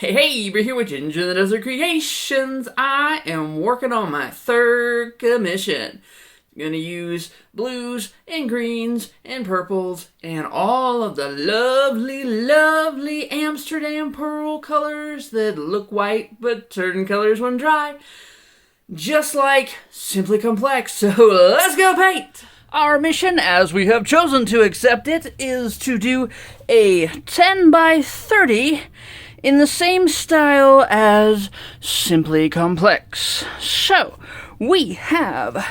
Hey, we're here with Ginger the Desert Creations. I am working on my third commission. I'm gonna use blues and greens and purples and all of the lovely, lovely Amsterdam pearl colors that look white but turn colors when dry. Just like Simply Complex. So let's go paint! Our mission, as we have chosen to accept it, is to do a 10 by 30 in the same style as Simply Complex. So, we have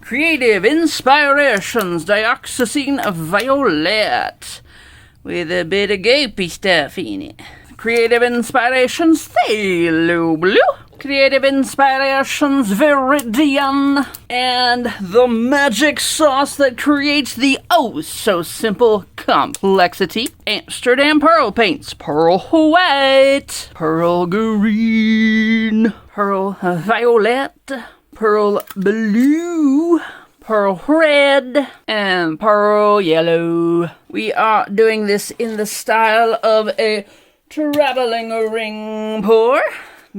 Creative Inspirations Dioxazine Violet with a bit of goopy stuff in it. Creative Inspirations Phthalo Blue. Creative Inspirations Viridian, and the magic sauce that creates the oh-so-simple complexity. Amsterdam Pearl Paints, Pearl White, Pearl Green, Pearl Violet, Pearl Blue, Pearl Red, and Pearl Yellow. We are doing this in the style of a traveling ring pour,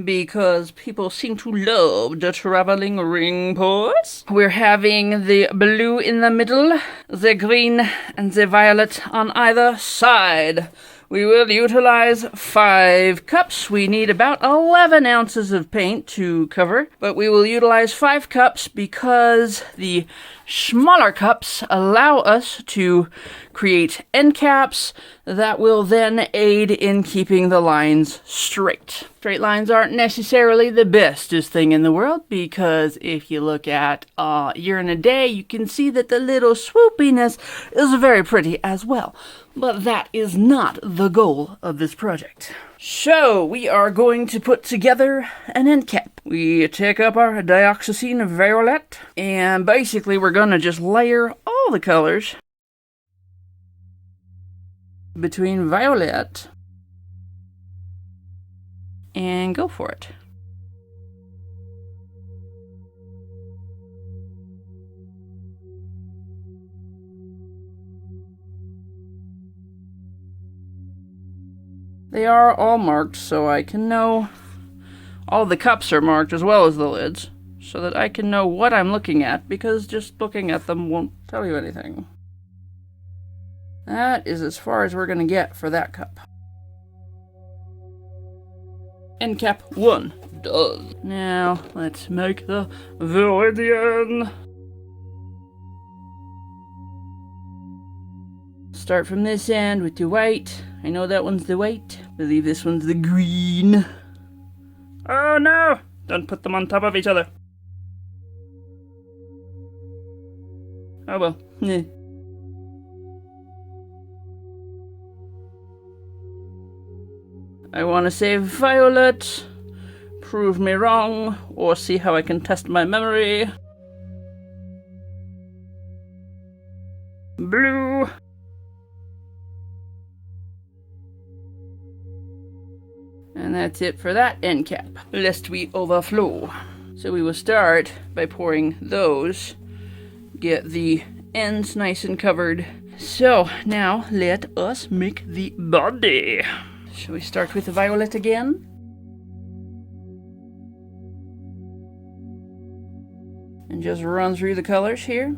because people seem to love the traveling ring pours. We're having the blue in the middle, the green and the violet on either side. We will utilize 5 cups. We need about 11 ounces of paint to cover, but we will utilize 5 cups because the smaller cups allow us to create end caps that will then aid in keeping the lines straight. Straight lines aren't necessarily the bestest thing in the world, because if you look at Year in a Day, you can see that the little swoopiness is very pretty as well. But that is not the goal of this project. So, we are going to put together an end cap. We take up our Dioxazine Violet, and basically we're going to just layer all the colors between violet and go for it. They are all marked, so I can know all the cups are marked as well as the lids, so that I can know what I'm looking at, because just looking at them won't tell you anything. That is as far as we're going to get for that cup. End cap 1 done. Now, let's make the Viridian. Start from this end with the white. I know that one's the white. I believe this one's the green. Oh no! Don't put them on top of each other. Oh well. I want to say violet. Prove me wrong, or see how I can test my memory. Blue. And that's it for that end cap, lest we overflow. So we will start by pouring those, get the ends nice and covered. So now let us make the body. Shall we start with the violet again? And just run through the colors here.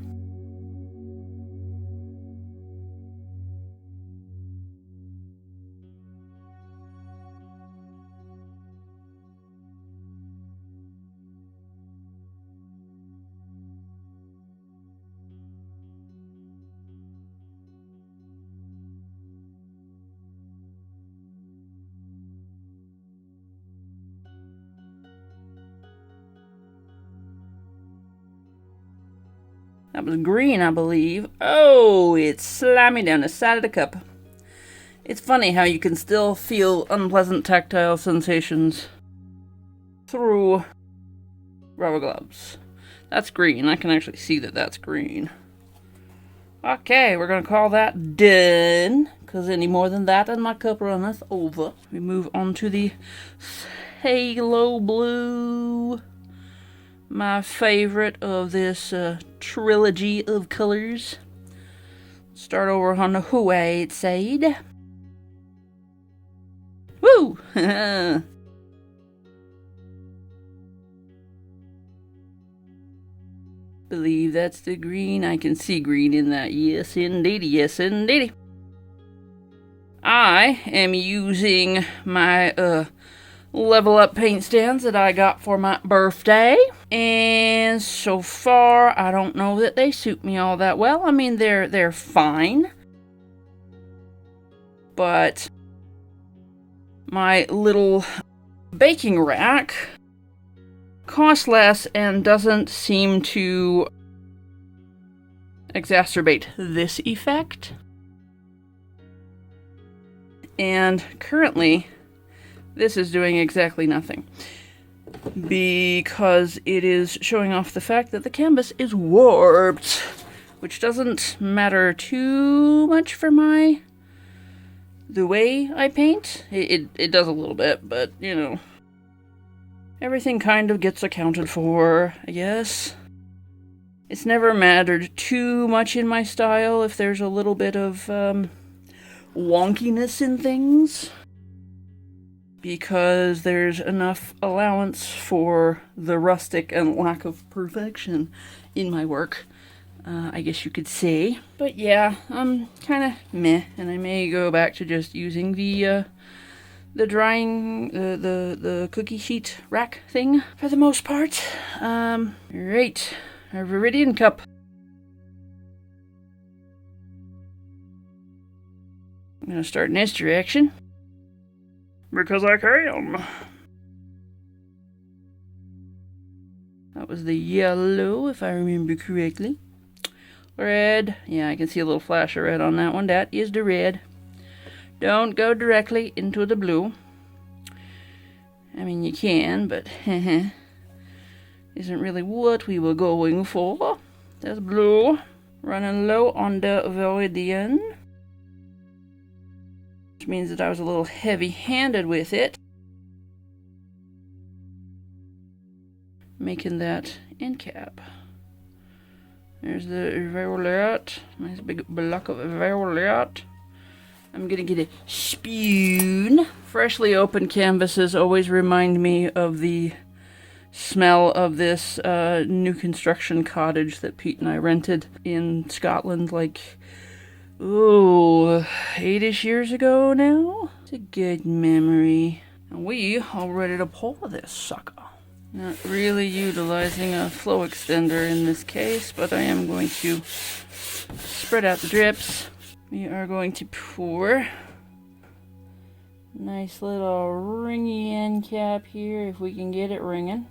That was green, I believe. Oh, it's slamming down the side of the cup. It's funny how you can still feel unpleasant tactile sensations through rubber gloves. That's green. I can actually see that that's green. Okay, we're going to call that done, because any more than that and my cup runneth over. We move on to the Phthalo Blue. My favorite of this trilogy of colors. Start over on the white side. Woo! Believe that's the green. I can see green in that. Yes, indeedy. Yes, indeedy. I am using my level up paint stands that I got for my birthday. And so far, I don't know that they suit me all that well. I mean, they're fine. But my little baking rack costs less and doesn't seem to exacerbate this effect. And currently, this is doing exactly nothing, because it is showing off the fact that the canvas is warped, which doesn't matter too much for the way I paint. It does a little bit, but, you know, everything kind of gets accounted for, I guess. It's never mattered too much in my style if there's a little bit of wonkiness in things, because there's enough allowance for the rustic and lack of perfection in my work, I guess you could say. But yeah, I'm kind of meh, and I may go back to just using the drying, the cookie sheet rack thing for the most part. Right, our Viridian cup. I'm gonna start in this direction, because I can. That was the yellow, if I remember correctly. Red. Yeah, I can see a little flash of red on that one. That is the red. Don't go directly into the blue. I mean, you can, but isn't really what we were going for. That's blue. Running low on the Viridian, which means that I was a little heavy-handed with it, making that end cap. There's the violet. Nice big block of violet. I'm gonna get a spoon. Freshly opened canvases always remind me of the smell of this new construction cottage that Pete and I rented in Scotland, like, ooh, 8-ish years ago now. It's a good memory. And we are ready to pour this sucker. Not really utilizing a flow extender in this case, but I am going to spread out the drips. We are going to pour. Nice little ringy end cap here, if we can get it ringing.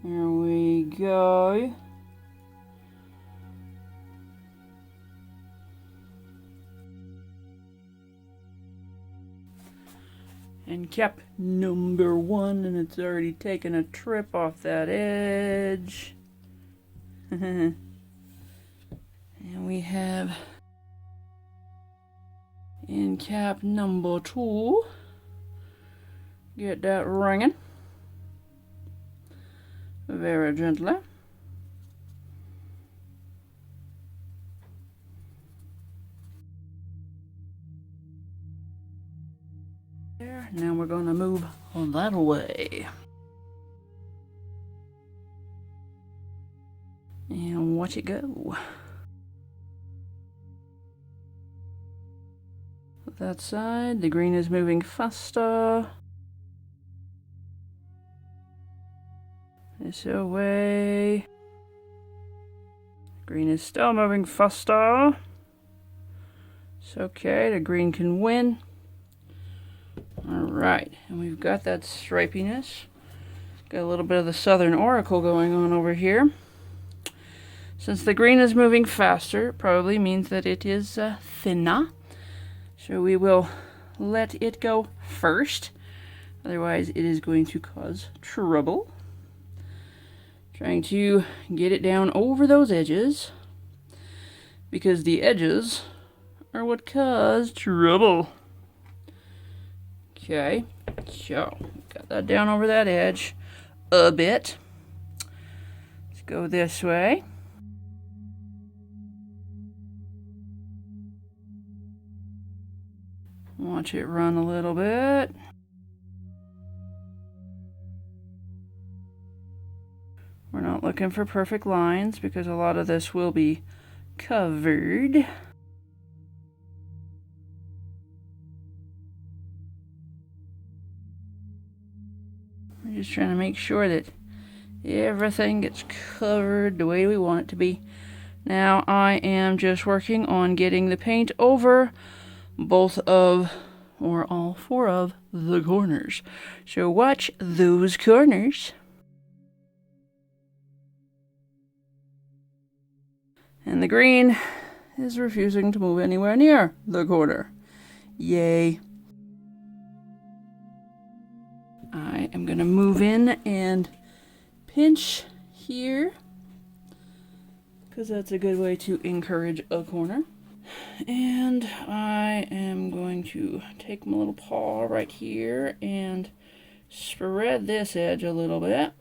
There we go. And cap number 1, and it's already taken a trip off that edge. And we have in cap number 2. Get that ringing very gently. There. Now we're going to move that away. And watch it go. That side, the green is moving faster. This away. Green is still moving faster. It's okay, the green can win. Alright, and we've got that stripiness. Got a little bit of the Southern Oracle going on over here. Since the green is moving faster, it probably means that it is thinner. So we will let it go first. Otherwise, it is going to cause trouble. Trying to get it down over those edges, because the edges are what cause trouble. Okay, so got that down over that edge a bit. Let's go this way. watch it run a little bit. We're not looking for perfect lines because a lot of this will be covered. We're just trying to make sure that everything gets covered the way we want it to be. Now I am just working on getting the paint over both of, or all 4 of, the corners. So watch those corners. And the green is refusing to move anywhere near the corner. Yay. I am going to move in and pinch here, because that's a good way to encourage a corner. And I am going to take my little paw right here and spread this edge a little bit.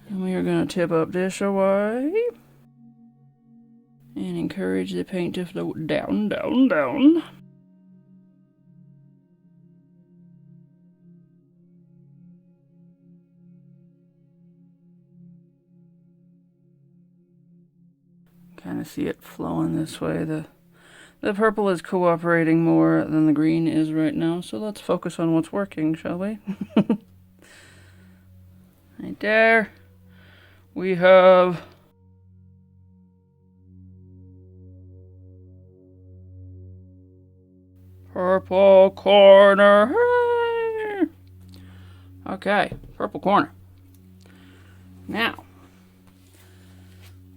And we are going to tip up this away and encourage the paint to float down, down, down. Kind of see it flowing this way. The purple is cooperating more than the green is right now, so let's focus on what's working, shall we? Right there. We have purple corner. Okay, purple corner. Now,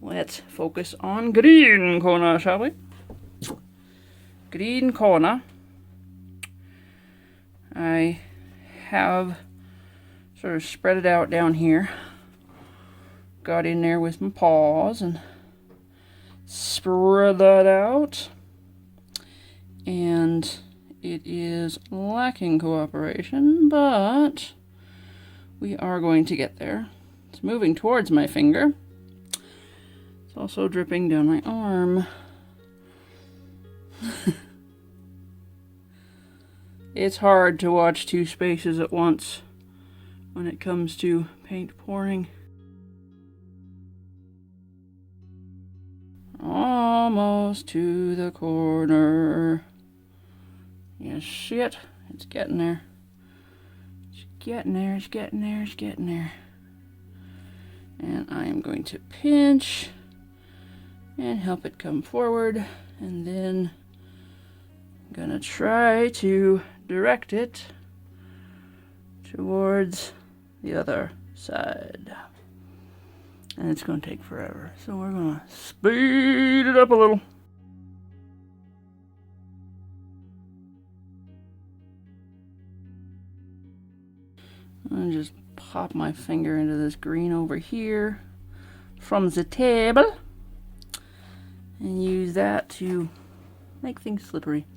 let's focus on green corner, shall we? Green corner. I have sort of spread it out down here. Got in there with my paws and spread that out. And it is lacking cooperation, but we are going to get there. It's moving towards my finger. It's also dripping down my arm. It's hard to watch 2 spaces at once when it comes to paint pouring. Almost to the corner. You see it? It's getting there. It's getting there, it's getting there, it's getting there. And I am going to pinch and help it come forward, and then I'm gonna try to direct it towards the other side. And it's going to take forever, so we're going to speed it up a little. And just pop my finger into this green over here from the table and use that to make things slippery.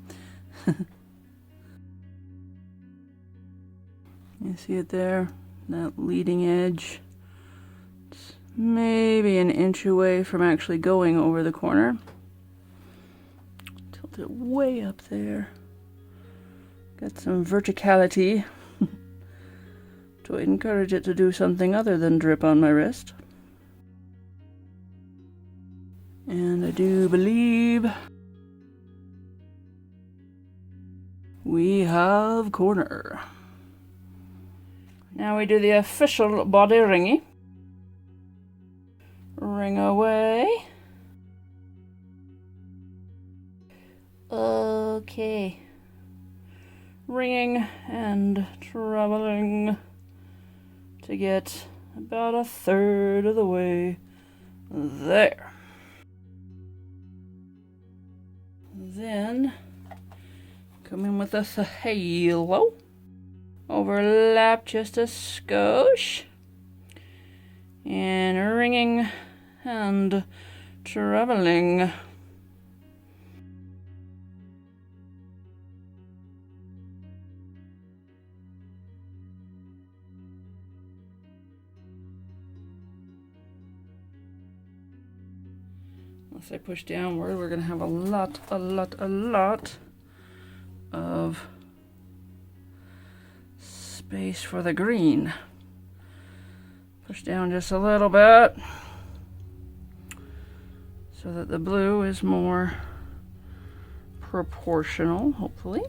You see it there? That leading edge. It's maybe an inch away from actually going over the corner. Tilt it way up there. Got some verticality to encourage it to do something other than drip on my wrist. And I do believe we have corner. Now we do the official body ringy. Ring away. Okay. Ringing and traveling to get about 1/3 of the way there. Then come in with a Phthalo. Overlap just a skosh. And ringing and traveling. As I push downward, we're going to have a lot of space for the green. Push down just a little bit so that the blue is more proportional, hopefully.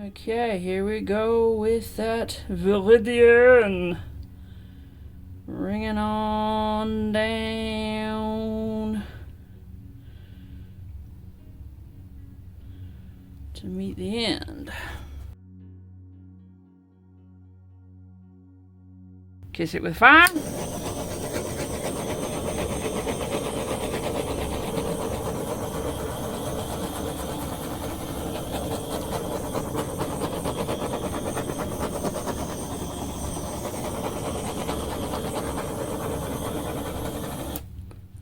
Okay, here we go with that Viridian. Bringing on down to meet the end. Kiss it with fire.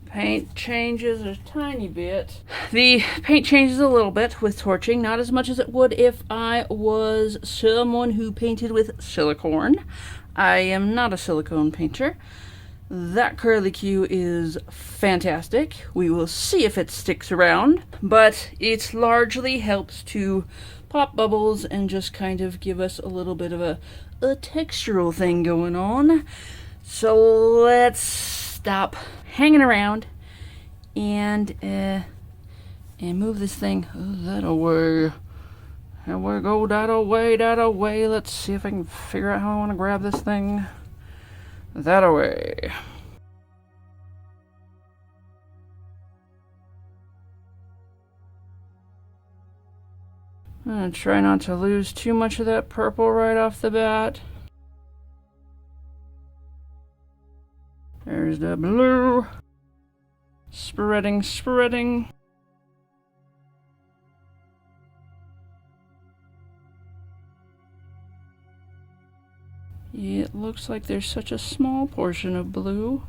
Paint changes a tiny bit. The paint changes a little bit with torching, not as much as it would if I was someone who painted with silicone. I am not a silicone painter. That curlicue is fantastic. We will see if it sticks around, but it largely helps to pop bubbles and just kind of give us a little bit of a textural thing going on. So let's stop hanging around and move this thing that away. Here we go, that away. Let's see if I can figure out how I want to grab this thing. That away. I'm gonna try not to lose too much of that purple right off the bat. There's the blue. Spreading. It looks like there's such a small portion of blue.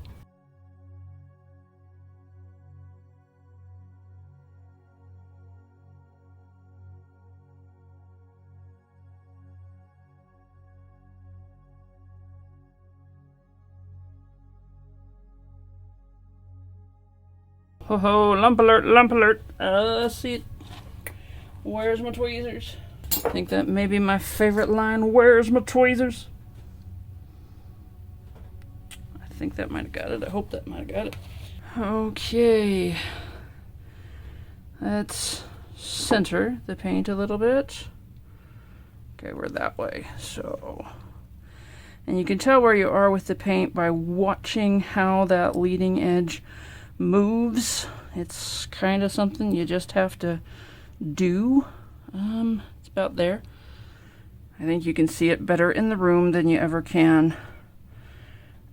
Ho ho, lump alert. See it. Where's my tweezers? I think that may be my favorite line. Where's my tweezers? I think that might have got it. I hope that might have got it. Okay. Let's center the paint a little bit. Okay, we're that way. So, and you can tell where you are with the paint by watching how that leading edge moves. It's kind of something you just have to do. It's about there. I think you can see it better in the room than you ever can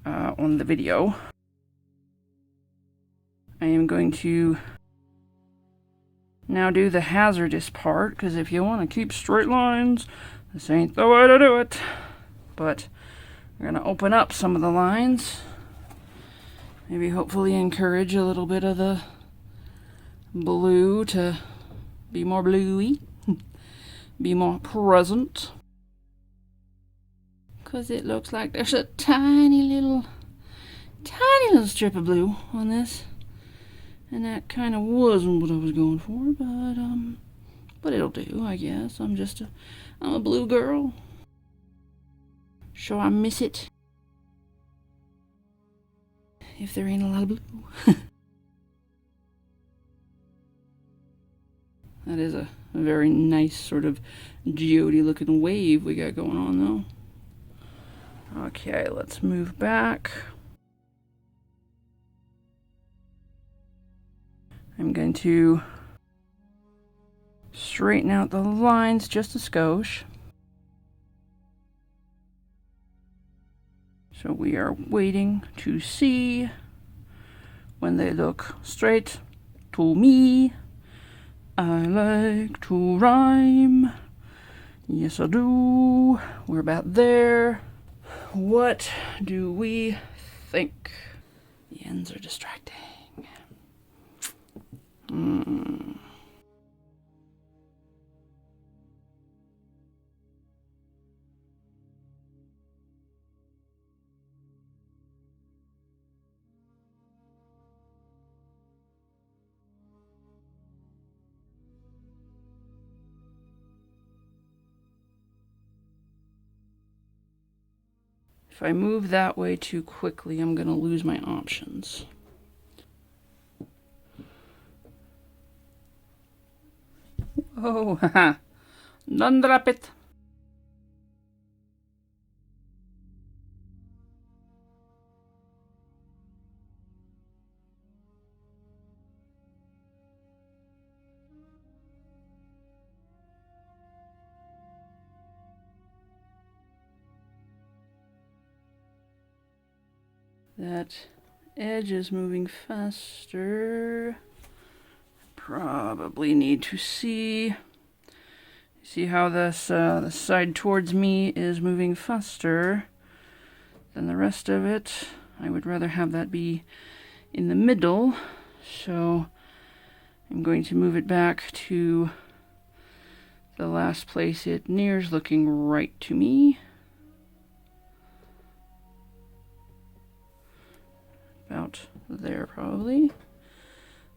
on the video. I am going to now do the hazardous part, because if you want to keep straight lines, this ain't the way to do it. But we're going to open up some of the lines. Maybe hopefully encourage a little bit of the blue to be more bluey, be more present. Because it looks like there's a tiny little strip of blue on this. And that kind of wasn't what I was going for, but it'll do, I guess. I'm a blue girl. Sure, I miss it. If there ain't a lot of blue. That is a very nice sort of geode looking wave we got going on though. Okay, let's move back. I'm going to straighten out the lines just a skosh. So we are waiting to see when they look straight to me. I like to rhyme. Yes, I do. We're about there. What do we think? The ends are distracting. If I move that way too quickly, I'm going to lose my options. Oh, haha. Don't drop it. That edge is moving faster. Probably need to see how this the side towards me is moving faster than the rest of it. I would rather have that be in the middle, so I'm going to move it back to the last place it nears, looking right to me. About there probably.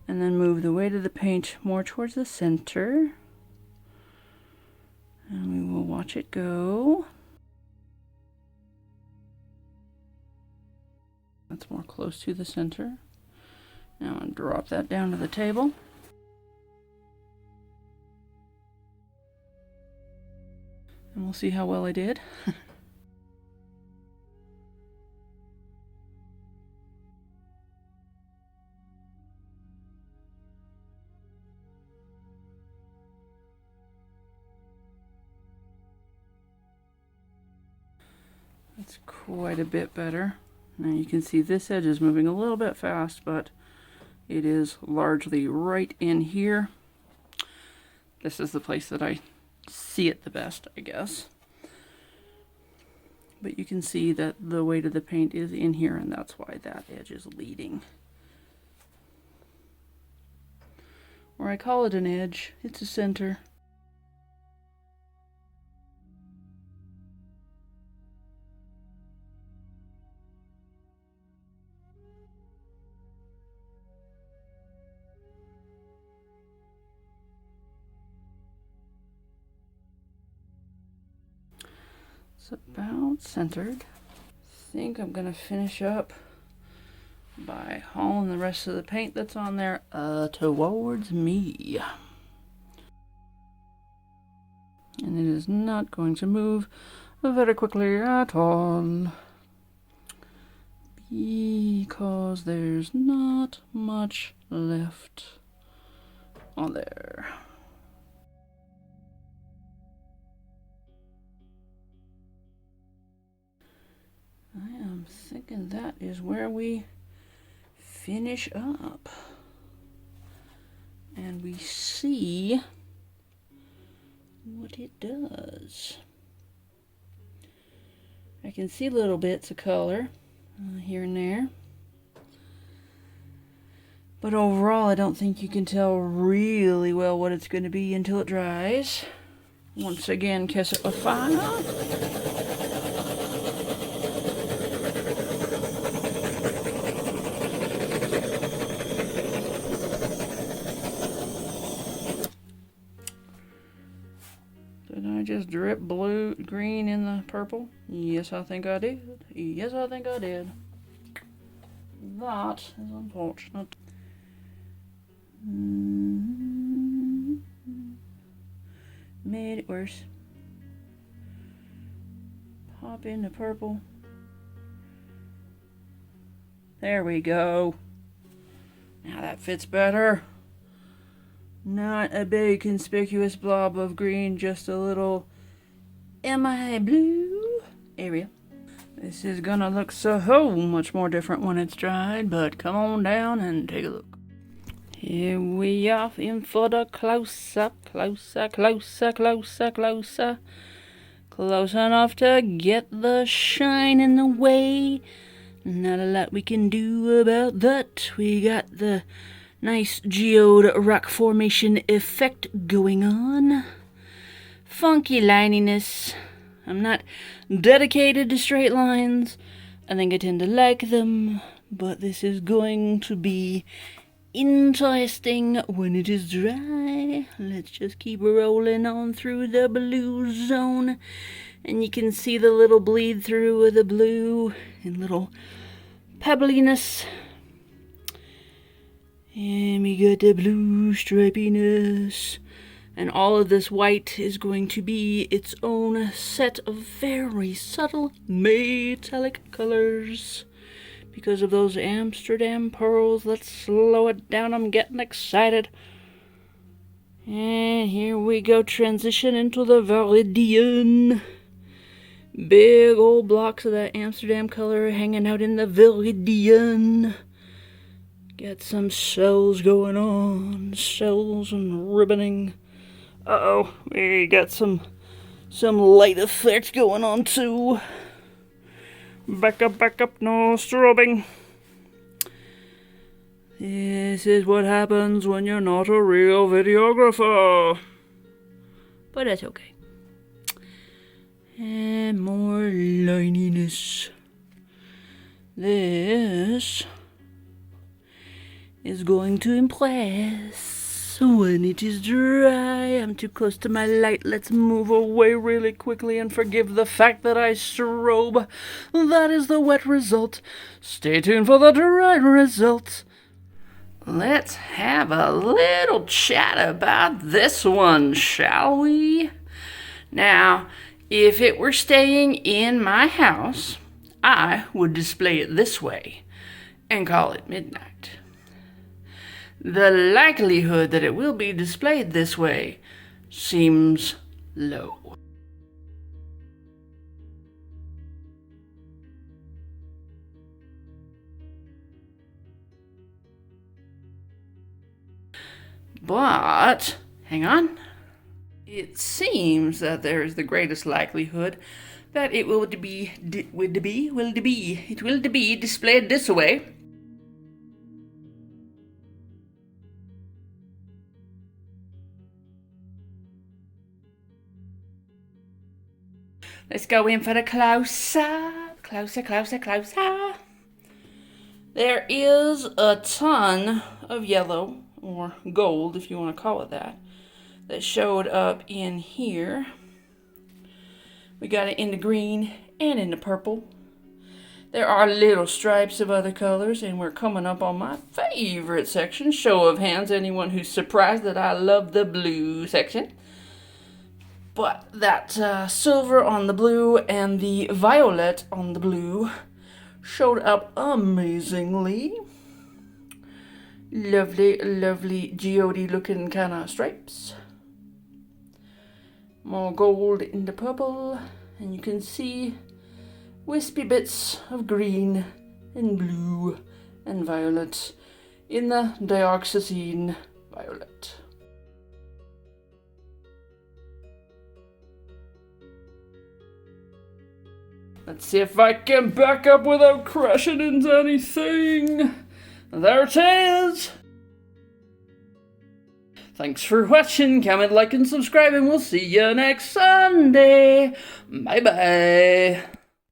And then move the weight of the paint more towards the center. And we will watch it go. That's more close to the center. Now I'll drop that down to the table. And we'll see how well I did. That's quite a bit better. Now you can see this edge is moving a little bit fast, but it is largely right in here. This is the place that I see it the best, I guess. But you can see that the weight of the paint is in here, and that's why that edge is leading. Or I call it an edge, it's a center. It's about centered. I think I'm gonna finish up by hauling the rest of the paint that's on there towards me. And it is not going to move very quickly at all, because there's not much left on there. I am thinking that is where we finish up. And we see what it does. I can see little bits of color here and there. But overall, I don't think you can tell really well what it's going to be until it dries. Once again, kiss it with fire. Did I just drip green in the purple? Yes, I think I did. Yes, I think I did. That is unfortunate. Made it worse. Pop in the purple. There we go. Now that fits better. Not a big conspicuous blob of green, just a little MI blue area. This is gonna look so much more different when it's dried, but come on down and take a look. Here we are in for the close-up, closer, closer, closer, closer. Close enough to get the shine in the way. Not a lot we can do about that. We got the nice geode rock formation effect going on. Funky lininess. I'm not dedicated to straight lines. I think I tend to like them, but this is going to be interesting when it is dry. Let's just keep rolling on through the blue zone And you can see the little bleed through of the blue and little pebbliness. And we got the blue stripiness. And all of this white is going to be its own set of very subtle metallic colors. Because of those Amsterdam pearls, let's slow it down. I'm getting excited. And here we go, transition into the Viridian. Big old blocks of that Amsterdam color hanging out in the Viridian. Got some cells going on, cells and ribboning. Uh-oh, we got some light effects going on too. Back up, no strobing. This is what happens when you're not a real videographer. But that's okay. And more lininess. This is going to impress when it is dry. I'm too close to my light. Let's move away really quickly and forgive the fact that I strobe. That is the wet result. Stay tuned for the dry result. Let's have a little chat about this one, shall we? Now, if it were staying in my house, I would display it this way and call it midnight. The likelihood that it will be displayed this way seems low. But, hang on, it seems that there is the greatest likelihood that it will be displayed this way. Let's go in for the closer. There is a ton of yellow, or gold if you want to call it that showed up in here. We got it in the green and in the purple. There are little stripes of other colors, and we're coming up on my favorite section. Show of hands, anyone who's surprised that I love the blue section. But that silver on the blue and the violet on the blue showed up amazingly. Lovely geode looking kind of stripes. More gold in the purple, and you can see wispy bits of green and blue and violet in the Dioxazine violet. Let's see if I can back up without crashing into anything. There it is! Thanks for watching, comment, like, and subscribe, and we'll see you next Sunday. Bye-bye.